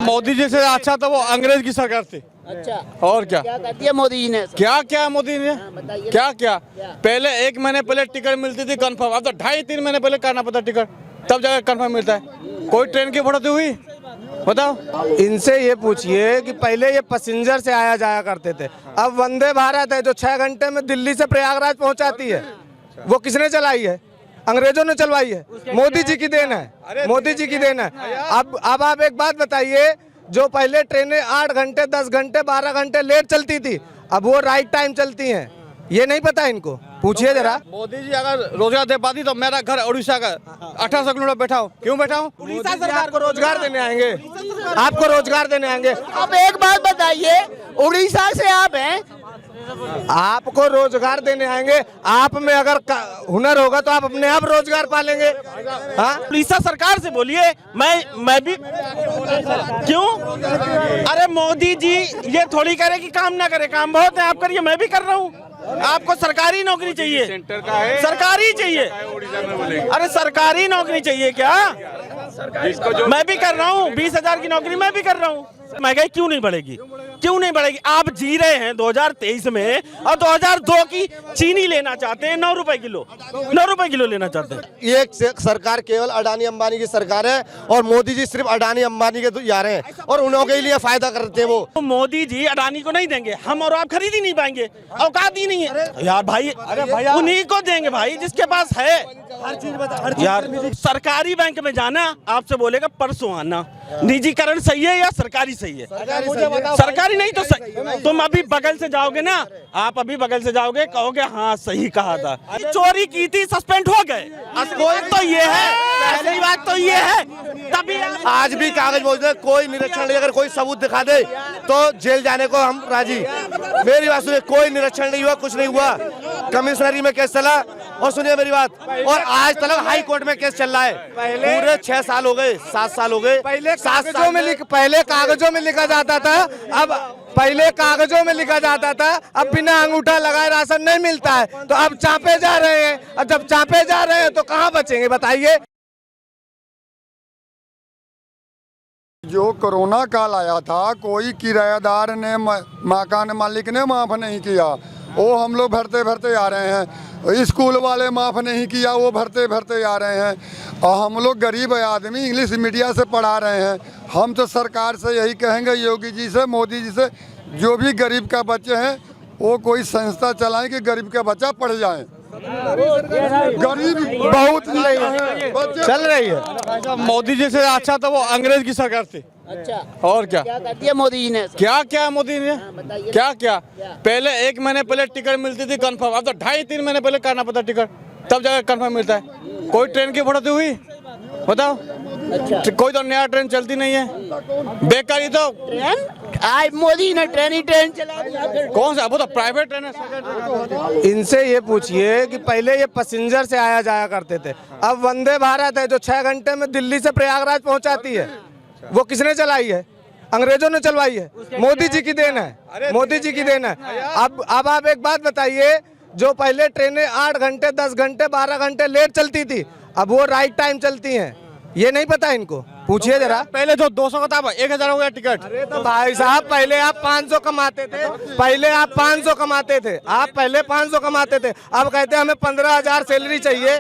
मोदी जी से अच्छा तो वो अंग्रेज की सरकार थी। अच्छा, और क्या कर दिया मोदी जी ने? क्या क्या मोदी ने बताइए। क्या पहले 1 महीने पहले टिकट मिलती थी कंफर्म, अब तो 2.5-3 महीने पहले करना पड़ता टिकट, तब जाकर कंफर्म मिलता है। कोई ट्रेन की बढ़ोतरी हुई बताओ। इनसे ये पूछिए कि पहले ये पैसेंजर से आया जाया करते थे, अब वंदे भारत है जो 6 घंटे में दिल्ली से प्रयागराज पहुंचाती है, वो किसने चलाई है? अंग्रेजों ने चलवाई है। मोदी जी की देन है, मोदी जी की देन है। अब आप एक बात बताइए, जो पहले ट्रेनें 8 घंटे 10 घंटे 12 घंटे लेट चलती थी, अब वो राइट टाइम चलती हैं। ये नहीं पता इनको, पूछिए जरा। मोदी जी अगर रोजगार दे पाती तो मेरा घर उड़ीसा का 1800 किलोमीटर बैठा हूँ, क्यों बैठा हूँ? उड़ीसा सरकार को रोजगार देने आएंगे, आपको रोजगार देने आएंगे। अब एक बात बताइए, उड़ीसा से आप हैं, आपको रोजगार देने आएंगे। आप में अगर हुनर होगा तो आप अपने आप रोजगार पालेंगे। हाँ, उड़ीसा सरकार से बोलिए। मैं भी क्यों? अरे मोदी जी ये थोड़ी करे कि काम ना करे, काम बहुत है, आप करिए, मैं भी कर रहा हूँ। आपको सरकारी नौकरी चाहिए? सेंटर का है, सरकारी चाहिए? अरे सरकारी नौकरी चाहिए क्या? मैं भी कर रहा हूँ, 20,000 की नौकरी मैं भी कर रहा हूँ। महंगाई क्यों नहीं बढ़ेगी? क्यों नहीं बढ़ेगी? आप जी रहे हैं 2023 में और 2002 की चीनी लेना चाहते हैं 9 रुपए किलो, 9 रुपए किलो लेना चाहते हैं। ये सरकार केवल अडानी अंबानी की सरकार है और मोदी जी सिर्फ अडानी अंबानी के यार हैं और उन्हों के लिए फायदा करते हैं वो। तो मोदी जी अडानी को नहीं देंगे, हम और आप खरीद ही नहीं पाएंगे, औकात ही नहीं है यार भाई। उन्हीं को देंगे भाई जिसके पास है। हर चीज बता यार सरकारी बैंक में जाना, आपसे बोलेगा परसों आना। निजीकरण सही है या सरकारी सही है? सरकारी नहीं तो तुम अभी बगल से जाओगे ना, आप अभी बगल से जाओगे, कहोगे हाँ सही कहा था। चोरी की थी, सस्पेंड हो गए। कोई तो ये है, पहली बात तो ये है। तभी आज भी कागज मौजूद है, कोई निरीक्षण नहीं, अगर कोई सबूत दिखा दे तो जेल जाने को हम राजी। मेरी बात सुनिए, कोई निरीक्षण नहीं हुआ, कुछ नहीं हुआ। कमिश्नरी में केस चला, और सुनिए मेरी बात, और आज तक हाई कोर्ट में केस चल रहा है। पूरे 6 साल हो गए, 7 साल हो गए। पहले कागजों में लिखा जाता था, अब पहले कागजों में लिखा जाता था, अब बिना अंगूठा लगाए राशन नहीं मिलता है। तो अब चापे जा रहे हैं, और जब चापे जा रहे हैं तो कहाँ बचेंगे बताइए। जो कोरोना काल आया था, कोई किराएदार ने मकान मालिक ने माफ़ नहीं किया, वो हम लोग भरते भरते आ रहे हैं। स्कूल वाले माफ़ नहीं किया, वो भरते भरते आ रहे हैं। और हम लोग गरीब आदमी इंग्लिश मीडिया से पढ़ा रहे हैं। हम तो सरकार से यही कहेंगे, योगी जी से, मोदी जी से, जो भी गरीब का बच्चे हैं वो कोई संस्था चलाएं कि गरीब का बच्चा पढ़ जाए। गरीब बहुत चल रही है। मोदी जी से अच्छा तो वो अंग्रेज की सरकार थी। अच्छा, और क्या कर दिया मोदी जी ने? क्या मोदी ने क्या पहले 1 महीने पहले टिकट मिलती थी कंफर्म, अब तो 2.5-3 महीने पहले करना पड़ता टिकट, तब जाकर कंफर्म मिलता है। कोई ट्रेन की बढ़ोतरी हुई बताओ। अच्छा, कोई तो नया ट्रेन चलती नहीं है, बेकारी। तो ट्रेन आज मोदी ने ट्रेन चला दिया। कौन सा? वो तो प्राइवेट ट्रेन है। इनसे ये पूछिए कि पहले ये पैसेंजर से आया जाया करते थे, अब वंदे भारत है जो 6 घंटे में दिल्ली से प्रयागराज पहुंचाती है, वो किसने चलाई है? अंग्रेजों ने चलवाई है। मोदी जी की देन है, मोदी जी की देन है। अब आप एक बात बताइए, जो पहले ट्रेनें 8 घंटे 10 घंटे 12 घंटे लेट चलती थी, अब वो राइट टाइम चलती हैं। ये नहीं पता इनको, पूछिए जरा। पहले तो 200 का था, 1000 हो गया टिकट। अरे तो भाई साहब, पहले आप 500 कमाते थे, आप पहले 500 कमाते थे, अब कहते हैं हमें 15,000 सैलरी चाहिए।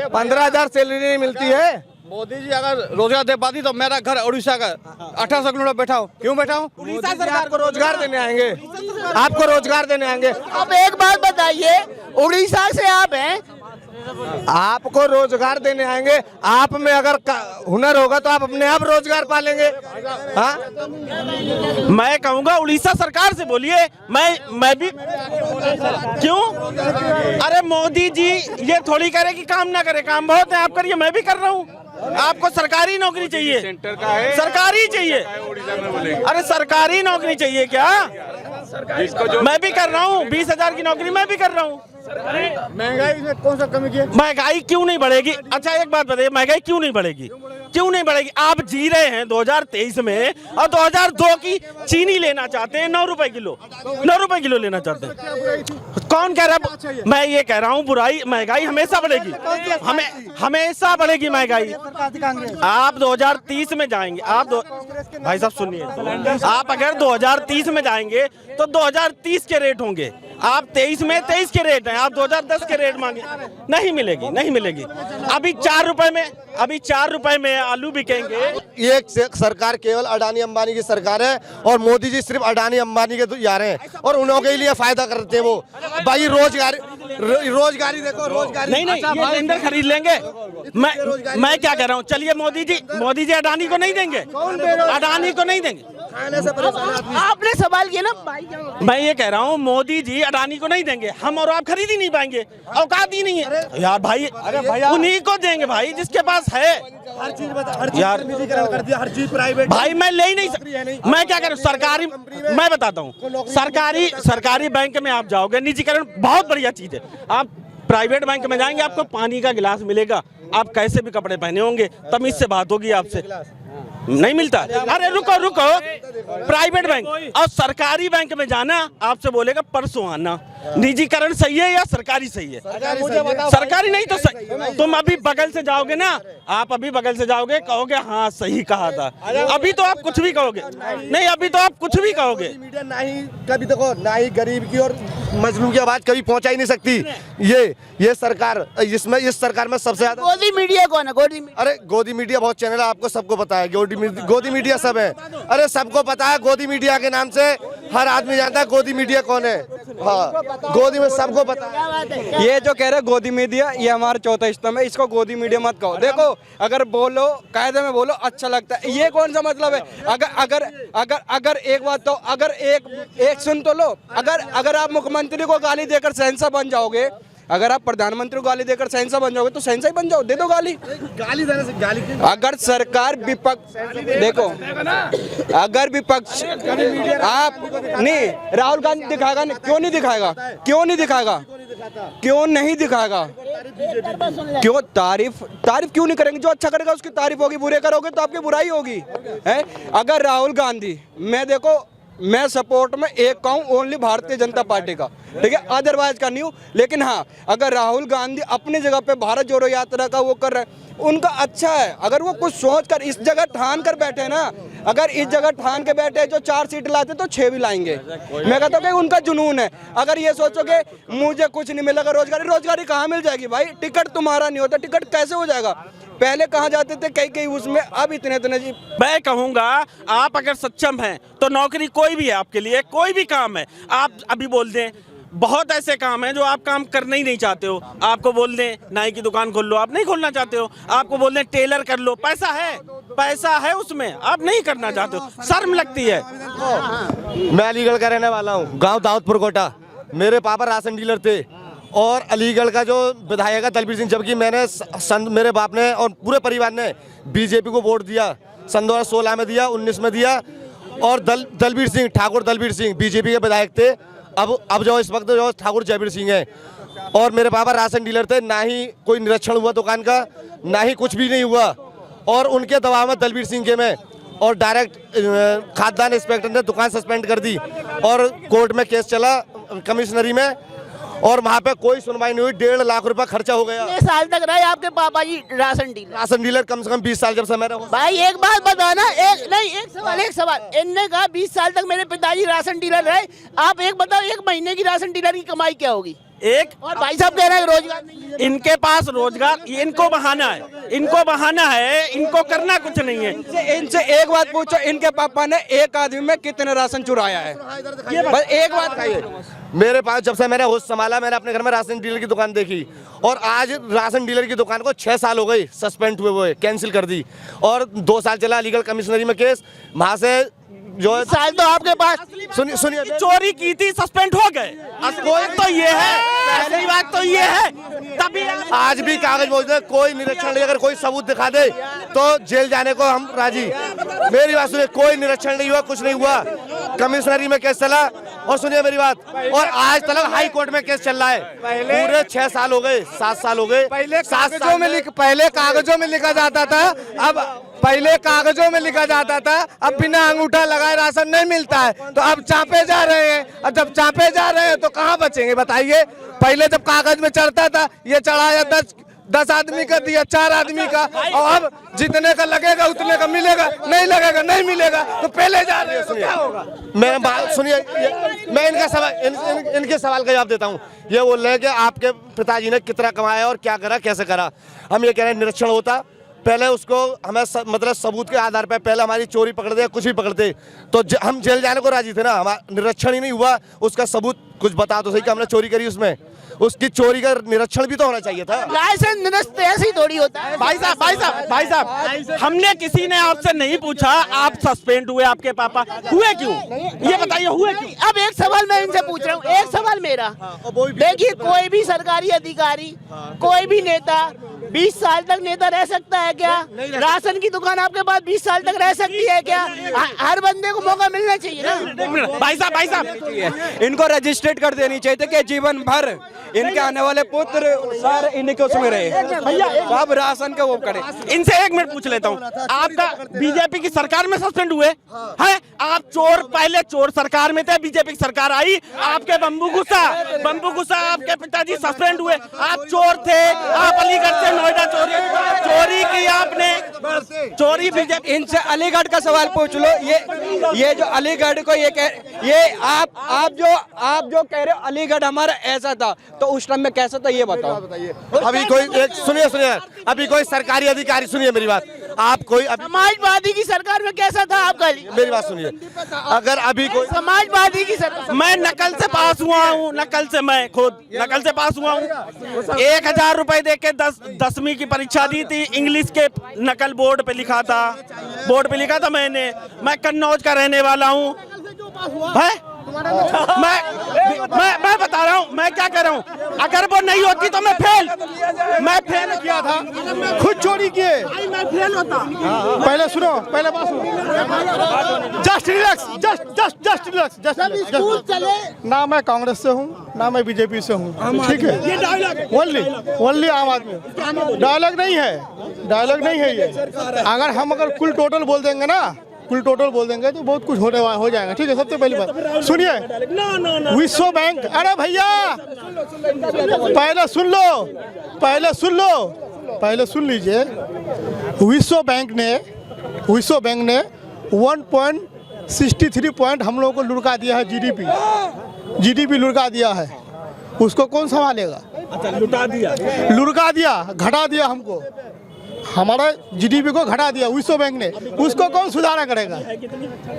15,000 सैलरी नहीं मिलती है। मोदी जी अगर रोजगार दे पाती तो मेरा घर उड़ीसा का 1800 किलोमीटर बैठा हूँ, क्यों बैठा हूँ? उड़ीसा सरकार को रोजगार देने आएंगे, आपको रोजगार देने आएंगे। अब एक बात बताइए, उड़ीसा से आप हैं, आपको रोजगार देने आएंगे। आप में अगर हुनर होगा तो आप अपने आप रोजगार पालेंगे। हाँ, मैं कहूँगा उड़ीसा सरकार से बोलिए। मैं भी क्यों? अरे मोदी जी ये थोड़ी करे कि काम ना करे, काम बहुत है, आप करिए, मैं भी कर रहा हूँ। आपको सरकारी नौकरी चाहिए? सेंटर का है, सरकारी चाहिए? अरे सरकारी नौकरी चाहिए क्या? मैं भी कर रहा हूँ, 20,000 की नौकरी मैं भी कर रहा हूँ। महंगाई में कौन सा कमी की है? महंगाई क्यों नहीं बढ़ेगी? अच्छा एक बात बताइए, महंगाई क्यों नहीं बढ़ेगी? क्यों नहीं बढ़ेगी? आप जी रहे हैं 2023 में और 2002 की चीनी लेना चाहते हैं 9 रुपए किलो, 9 रुपए किलो लेना चाहते हैं। कौन कह रहा है? मैं ये कह रहा हूँ बुराई, महंगाई हमेशा बढ़ेगी, हमेशा बढ़ेगी महंगाई। आप 2030 में जाएंगे, भाई साहब सुनिए, आप अगर 2030 में जाएंगे तो 2030 के रेट होंगे। आप 23 में 23 के रेट हैं, आप 2010 के रेट मांगे, नहीं मिलेगी, नहीं मिलेगी। अभी 4 रुपए में आलू बिकेंगे। ये सरकार केवल अडानी अंबानी की सरकार है और मोदी जी सिर्फ अडानी अंबानी के यार हैं और उन्हों के लिए फायदा करते हैं वो। भाई रोजगारी देखो, रोजगारी नहीं ये टेंडर खरीद लेंगे। मैं क्या कह रहा हूँ, चलिए मोदी जी अडानी को नहीं देंगे, अडानी को नहीं देंगे। आपने सवाल किया ना भाई, मैं ये कह रहा हूँ मोदी जी अडानी को नहीं देंगे, हम और आप खरीद ही नहीं पाएंगे, औकात ही नहीं है यार भाई। उन्हीं को देंगे भाई जिसके पास है। हर चीज यार कर दिया, हर चीज प्राइवेट। भाई मैं ले ही नहीं सकता। मैं क्या करूँ, सरकारी, मैं बताता हूँ, सरकारी बैंक में आप जाओगे, निजीकरण बहुत बढ़िया चीज है। आप प्राइवेट बैंक में जाएंगे, आपको पानी का गिलास मिलेगा, आप कैसे भी कपड़े पहने होंगे, तमीज से बात होगी आपसे, नहीं मिलता। अरे रुको, प्राइवेट बैंक और सरकारी बैंक में जाना, आपसे बोलेगा परसों आना। निजीकरण सही है या सरकारी सही है? सरकारी नहीं तो सही। तुम अभी बगल से जाओगे ना, आप अभी बगल से जाओगे, कहोगे हाँ सही कहा था। अभी तो आप कुछ भी कहोगे, नहीं अभी तो आप कुछ भी कहोगे। मीडिया ना ही कभी देखो, ना ही गरीब की और मजलूम की आवाज कभी पहुंचा ही नहीं सकती। ये सरकार, इसमें इस सरकार में सबसे ज्यादा गोदी मीडिया कौन है? अरे गोदी मीडिया बहुत चैनल है, आपको सबको पता है। गोदी मीडिया सब है, अरे सबको पता है। गोदी मीडिया के नाम से हर आदमी जानता है गोदी मीडिया कौन है। हाँ, गोदी में सबको पता है। ये जो कह रहे गोदी मीडिया, ये हमारा चौथा स्तंभ है, इसको गोदी मीडिया मत कहो। देखो अगर बोलो कायदे में बोलो, अच्छा लगता है। ये कौन सा मतलब है? अगर एक बात तो, अगर एक सुन तो लो, अगर आप मुख्यमंत्री को गाली देकर शहंशाह बन जाओगे, अगर आप प्रधानमंत्री को गाली देकर शहंशाह बन जाओगे तो शहंशाह बन जाओ, दे दो गाली देने से गाली। अगर सरकार विपक्ष, देखो अगर विपक्ष आप नहीं, राहुल गांधी दिखाएगा, क्यों नहीं दिखाएगा? क्यों नहीं दिखाएगा? क्यों तारीफ क्यों नहीं करेंगे? जो अच्छा करेगा उसकी तारीफ होगी, बुरे करोगे तो आपकी बुराई होगी, है। अगर राहुल गांधी, मैं सपोर्ट में एक कहूँ ओनली भारतीय जनता पार्टी का, ठीक है, अदरवाइज का नहीं हूँ। लेकिन हाँ, अगर राहुल गांधी अपनी जगह पे भारत जोड़ो यात्रा का वो कर रहे हैं, उनका अच्छा है। अगर वो कुछ सोच कर इस जगह ठान कर बैठे ना, अगर इस जगह ठान के बैठे जो 4 सीट लाते तो 6 भी लाएंगे। मैं कहता हूँ कि उनका जुनून है। अगर ये सोचोगे मुझे कुछ नहीं मिलेगा, रोजगारी कहाँ मिल जाएगी भाई? टिकट तुम्हारा नहीं होता, टिकट कैसे हो जाएगा? पहले कहाँ जाते थे कई उसमें, अब इतने जी। मैं कहूँगा आप अगर सक्षम हैं तो नौकरी कोई भी है आपके लिए, कोई भी काम है। आप अभी बोल दें, बहुत ऐसे काम हैं जो आप काम करना ही नहीं चाहते हो। आपको बोल दें नाई की दुकान खोल लो, आप नहीं खोलना चाहते हो। आपको बोल दें टेलर कर लो, पैसा है उसमें, आप नहीं करना चाहते हो, शर्म लगती है। मैं अलीगढ़ का रहने वाला हूँ, गाँव दाऊदपुर कोटा। मेरे पापा राशन डीलर थे और अलीगढ़ का जो विधायक है दलबीर सिंह, जबकि मेरे बाप ने और पूरे परिवार ने बीजेपी को वोट दिया, सन 2016 में दिया, 19 में दिया। और दलबीर सिंह, ठाकुर दलबीर सिंह बीजेपी के विधायक थे। अब जो इस वक्त जो ठाकुर जयवीर सिंह है। और मेरे पापा राशन डीलर थे, ना ही कोई निरीक्षण हुआ दुकान का, ना ही कुछ भी नहीं हुआ। और उनके दबाव में दलबीर सिंह के में और डायरेक्ट खाद्यान्न इंस्पेक्टर ने दुकान सस्पेंड कर दी और कोर्ट में केस चला कमिश्नरी में, और वहाँ पे कोई सुनवाई नहीं हुई। 1.5 लाख रुपए खर्चा हो गया। कितने साल तक रहे आपके पापा जी राशन डीलर? कम से कम 20 साल जब से मैं रहूं। भाई एक बात बताना, एक सवाल। इनने कहा 20 साल तक मेरे पिताजी राशन डीलर रहे। आप एक बताओ, एक महीने की राशन डीलर की कमाई क्या होगी? और भाई साहब कह रहे हैं रोजगार नहीं है। इनके पास रोजगार, इनको बहाना है, इनको करना कुछ नहीं है। इनसे एक बात पूछो, इनके पापा ने एक आदमी में कितने राशन चुराया है? बस एक बात कहिए। मेरे पास जब से मैंने होश संभाला, मैंने अपने घर में राशन डीलर की दुकान देखी, और आज राशन डीलर की दुकान को 6 साल हो गई सस्पेंड हुए, कैंसिल कर दी। और 2 साल चला अलीगढ़ कमिश्नरी में केस, वहां से जो साल तो आपके पास सुनिए चोरी की थी, सस्पेंड हो गए। कोई तो ये है, पहली बात तो ये है। तभी आज भी कागज मौजूद है, कोई निरीक्षण नहीं। अगर कोई सबूत दिखा दे तो जेल जाने को हम राजी। मेरी बात सुनिए, कोई निरीक्षण नहीं हुआ, कुछ नहीं हुआ, कमिश्नरी में केस चला, और सुनिए मेरी बात, और आज तक हाई कोर्ट में केस चल रहा है। पूरे 6 साल हो गए, 7 साल हो गए। पहले कागजों में लिखा जाता था, अब पहले कागजों में लिखा जाता था, अब बिना अंगूठा लगाए राशन नहीं मिलता है। तो अब चापे जा रहे हैं, और जब चापे जा रहे हैं तो कहाँ बचेंगे बताइए। पहले जब कागज में चढ़ता था, ये चढ़ाया 10 आदमी का दिया, 4 आदमी का, और अब जितने का लगेगा उतने का मिलेगा, नहीं लगेगा नहीं मिलेगा, तो पहले जा रहे हैं तो क्या होगा। मैं बात सुनिए, मैं इनका सवाल इनके सवाल का जवाब देता हूँ। ये बोल रहे हैं कि आपके पिताजी ने कितना कमाया और क्या करा, कैसे करा। हम ये कह रहे हैं निरीक्षण होता, पहले उसको हमें मतलब सबूत के आधार पर पहले हमारी चोरी पकड़ते या कुछ भी पकड़ते तो हम जेल जाने को राजी थे ना। हमारा निरीक्षण ही नहीं हुआ, उसका सबूत कुछ बता तो सही कि हमने चोरी करी, उसमें उसकी चोरी का निरीक्षण भी तो होना चाहिए था। लाइसेंस निरस्त ऐसे ही थोड़ी होता है। भाई साहब, हमने किसी ने आपसे नहीं पूछा आप सस्पेंड हुए, आपके पापा हुए क्यों, ये बताइए हुए क्यों। अब एक सवाल मैं इनसे पूछ रहा हूँ, एक सवाल मेरा, देखिए कोई भी सरकारी अधिकारी, कोई भी नेता 20 साल तक नेता रह सकता है क्या? राशन की दुकान आपके पास 20 साल तक रह सकती है क्या? हर बंदे को मौका मिलना चाहिए ना। भाई साहब, इनको रजिस्ट्रेट कर देनी चाहिए थी कि जीवन भर इनके आने वाले पुत्र सारे इन्हीं के उसमें रहे, सब राशन के वो करे। इनसे 1 मिनट पूछ लेता हूँ, आपका बीजेपी की सरकार में सस्पेंड हुए हैं आप? चोर पहले चोर सरकार में थे, बीजेपी की सरकार आई, आपके बम्बू गुस्सा आपके पिताजी सस्पेंड हुए। आप चोर थे, आप अलीगढ़ से नोएडा चोरी की आपने, चोरी बीजेपी। इनसे अलीगढ़ का सवाल पूछ लो। ये जो अलीगढ़ को ये आप जो कह रहे हो अलीगढ़ हमारा ऐसा था, तो उस टाइम में कैसा था ये बताओ। अभी कोई एक सुनिए, अभी कोई सरकारी अधिकारी, सुनिए मेरी बात, आप कोई समाजवादी की सरकार में कैसा था आपका? मेरी बात सुनिए, अगर अभी कोई समाजवादी की सरकार, मैं नकल से पास हुआ हूँ, मैं खुद नकल से पास हुआ हूँ। 1000 रुपए दे के 10वीं की परीक्षा दी थी, इंग्लिश के नकल बोर्ड पे लिखा था मैंने। मैं कन्नौज का रहने वाला हूँ। मैं बता रहा हूँ, मैं क्या कह रहा हूँ, अगर वो नहीं होती तो मैं फेल किया था, खुद चोरी किए। मैं फेल होता। पहले सुनो, पहले बात सुनो। Just relax. स्कूल चले। ना मैं कांग्रेस से हूँ, ना मैं बीजेपी से हूँ, ठीक है। ये डायलॉग ओनली आम आदमी। डायलॉग नहीं है ये। अगर कुल टोटल बोल देंगे ना, तो बहुत कुछ हो जाएगा, ठीक है। सबसे पहली बात सुनिए, विश्व बैंक, अरे भैया पहले सुन लीजिए। विश्व बैंक ने 1.63 पॉइंट हम लोगों को लुढ़का दिया है, जीडीपी लुढ़का दिया है। उसको कौन संभालेगा? लुढ़का दिया, घटा दिया हमको, हमारा जीडीपी को घटा दिया विश्व बैंक ने। उसको कौन सुधारा करेगा?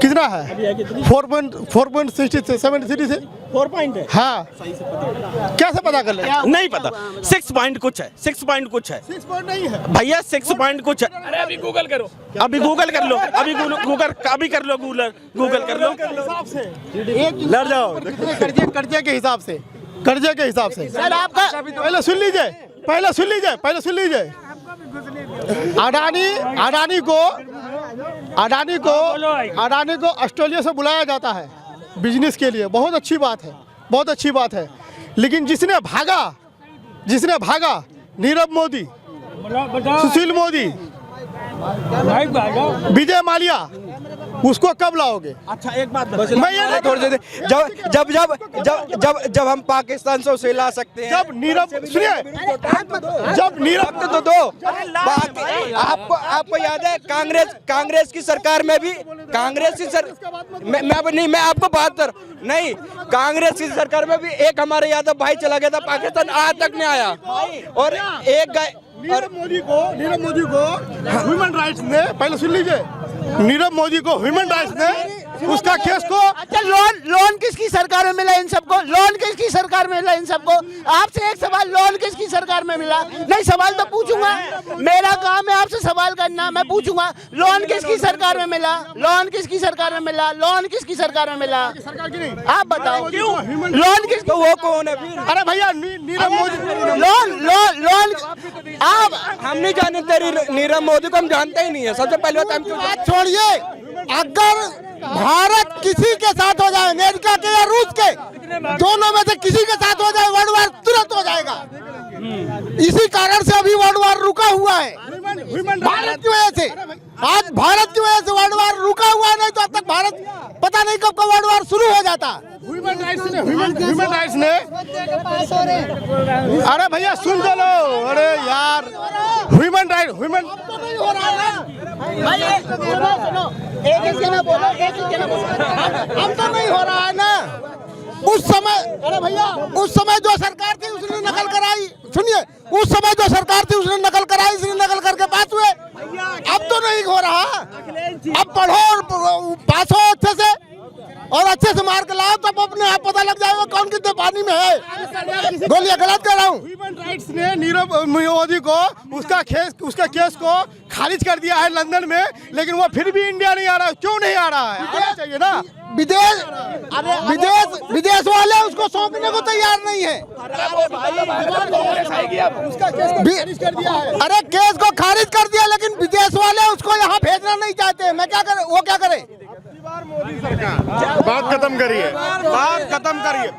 कितना है? 4.73 से 4 पॉइंट है। हाँ, कैसे पता कर ले? नहीं पता, 6 पॉइंट कुछ है। 6 पॉइंट नहीं है भैया, 6 पॉइंट कुछ है। अरे अभी गूगल कर लो, अभी गूगल कर लो। लड़ जाओ कर्जे के हिसाब से। सर आपका पहले सुन लीजिए। अडानी को ऑस्ट्रेलिया से बुलाया जाता है बिजनेस के लिए, बहुत अच्छी बात है। लेकिन जिसने भागा नीरव मोदी, सुशील मोदी, विजय माल्या, उसको कब लाओगे? अच्छा एक बात मैं ये थोड़ी देर जब हम पाकिस्तान से उसे ला सकते हैं, जब नीरव तो दो आपको याद है कांग्रेस की सरकार में भी मैं आपको बात कर नहीं, कांग्रेस की सरकार में भी एक हमारे यादव भाई चला गया था पाकिस्तान, आज तक नहीं आया। और एक नीरव मोदी को ह्यूमन राइट्स ने, पहले सुन लीजिए, नीरव मोदी को ह्यूमन राइट्स ने उसका केस को। अच्छा, लोन किसकी सरकार में मिला इन सबको? आपसे एक सवाल, लोन किसकी सरकार में मिला? नहीं, सवाल तो पूछूंगा, मेरा काम है आपसे सवाल करना, मैं पूछूंगा लोन किसकी सरकार में मिला? लोन किसकी सरकार में मिला? आप बताओ लोन किस, तो वो कौन है फिर? अरे भैया नीरव मोदी लोन आप, हम नहीं जानते नीरव मोदी को, हम जानते ही नहीं है। सबसे पहले बात हम छोड़िए, अगर भारत की किसी के साथ हो जाए, अमेरिका के या रूस के, दोनों में से किसी के साथ हो जाए, वर्ल्ड वार तुरंत हो जाएगा। इसी कारण से अभी वर्ल्ड वार रुका हुआ है, भारत की वजह से। आज भारत की वजह से वर्ल्ड वार रुका हुआ है, नहीं तो अब तक भारत पता नहीं कब का वर्ल्ड वार शुरू हो जाता। ह्यूमन राइट्स ने अरे भैया सुन तो लो, अरे यार ह्यूमन राइट ह्यूमन हम तो नहीं हो रहा है ना। उस समय अरे भैया उस समय जो सरकार थी उसने नकल कराई, सुनिए, उस समय जो सरकार थी उसने नकल कराई, इसने नकल करके पास हुए। अब तो नहीं हो रहा, अब पढ़ो और पास हो अच्छे से और अच्छे से मार्क लाओ, तब अपने आप पता लग जाएगा कौन कितने पानी में है। बोलिए, गलत कह रहा हूँ। ह्यूमन राइट्स ने नीरव मोदी को उसका केस को खारिज कर दिया है लंदन में, लेकिन वो फिर भी इंडिया नहीं आ रहा। क्यों नहीं आ रहा है? आना चाहिए ना। विदेश वाले उसको सौंपने को तैयार नहीं है। उसका केस को खारिज कर दिया है। अरे केस को खारिज कर दिया, लेकिन विदेश वाले उसको यहाँ भेजना नहीं चाहते। मैं क्या करे, वो क्या करे? बात खत्म करिए, बात खत्म करिए।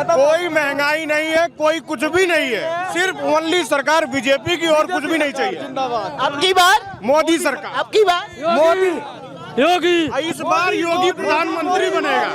कोई महंगाई नहीं है, कोई कुछ भी नहीं है, सिर्फ ओनली सरकार बीजेपी की और कुछ भी नहीं चाहिए। अब की बार मोदी सरकार, अब की बार मोदी योगी, इस बार योगी प्रधानमंत्री बनेगा।